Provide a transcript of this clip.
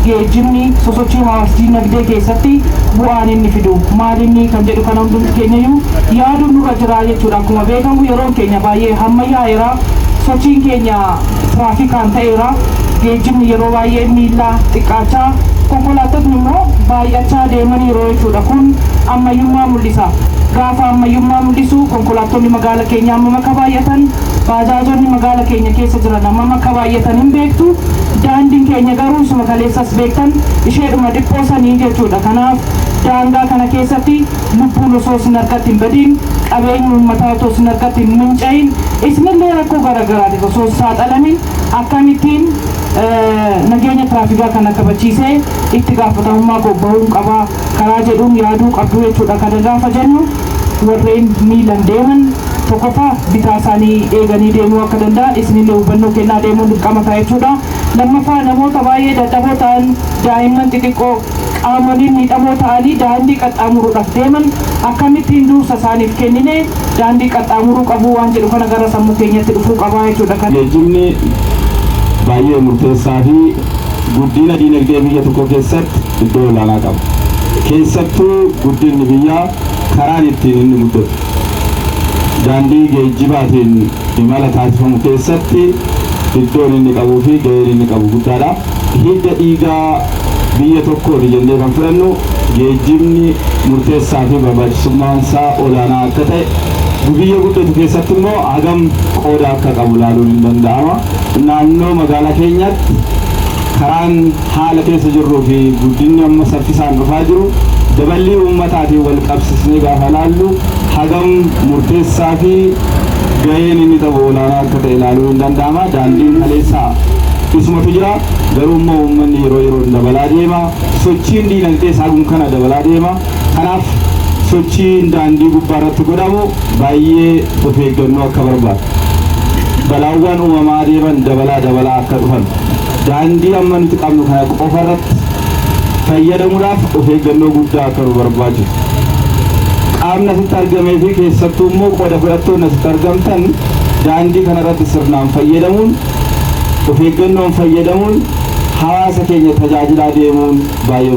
Geejjibni sosochii hawaasa dinagdee keessatti bu'aan inni fidu maalinni kan jedhu kana hundi keenyayyuu yaaduun nurra jira jechuudha. Akkuma beekamu yeroon keenya baay'ee ammayyaa'eera, sochiin keenya tiraafikaan ta'eera, geejjibni yeroo baay'ee miilla xiqqaachaa, konkolaattonni immoo baay'achaa deeman yeroo jechuudha. Kun ammayyummaa mul'isa. Gaafa ammayyummaa mul'isu konkolaattonni magaala keenya amma akka baay'atan, baajaajonni magaala keenya keessa jiran amma akka baay'atan hin beektu. Daandiin keenya garuu suma kaleessas beektan isheedhuma dhiphoo sanii jechuudha. Kanaaf daangaa kana keessatti lubbuun osoo sin harkatti hin badiin, qabeenyi uummataa osoo sin harkatti hin manca'in, isinillee rakkoo garaagaraatiif osoo saaxilamin akkamittiin nageenya tiraafikaa kana kabachiisee itti gaafatamummaa bobba'uu qaba karaa jedhuun yaaduu qabdu jechuudha. Kana gaafa jennu warreen miilan deeman tokkoffaa bitaa isaanii eeganii deemuu akka danda'an isinillee hubannoo kennaa deemuun dirqama ta'a jechuudha. Lammaffaa namoota baay'ee dadhaboo ta'an, daa'imman xixiqqoo, qaamoliin miidhamoo ta'anii daandii qaxxaamuruudhaaf deeman akkamittiin dursa isaaniif kennine daandii qaxxaamuruu qabu waan jedhu kana gara sammuu keenyatti dhufuu qaba jechuudha. Geejjibni baay'ee murteessaa fi guddina dinagdee biyya tokko keessatti iddoo olaanaa qaba. Keessattuu guddinni biyyaa karaan ittiin inni guddatu daandii geejjibaatiin imala taasifamu keessatti iddoon inni qabuu fi gaheen inni qabu guddaadha. Hidda dhiigaa biyya tokkooti jennee kan fudhannu geejjibni murteessaa fi barbaachisummaan isaa olaanaa akka ta'e, biyya guddatu keessatti immoo hagam qooda akka qabu ilaaluun ni danda'ama. Naannoo magaalaa keenyatti karaan haala keessa jirruu fi guddinni amma saffisaan dhufaa jiru daballii uummataatiin wal qabsiisnee gaafa ilaallu hagam murteessaa fi gaheen inni qabu olaanaa akka ta'e ilaaluun ni danda'ama. Daandiin kaleessaa isumatu jira, garuu immoo uummanni yeroo yeroon dabalaa deema, sochiin diinagdee isaa kana dabalaa deema. Kanaaf sochiin daandii gubbaa irratti godhamu baay'ee of eeggannoo akka barbaadu. Balaawwan uumamaa deeman dabalaa akka dhufan daandii amma nuti qabnu kana qofa irratti fayyadamuudhaaf of eeggannoo guddaa akka nu barbaachisu. Qaamni asitti argamee fi keessattuu immoo qooda fudhattoonni asitti argamtan daandii kanarratti sirnaan fayyadamuun, of eeggannoon fayyadamuun hawaasa keenya tajaajilaa deemuun baay'ee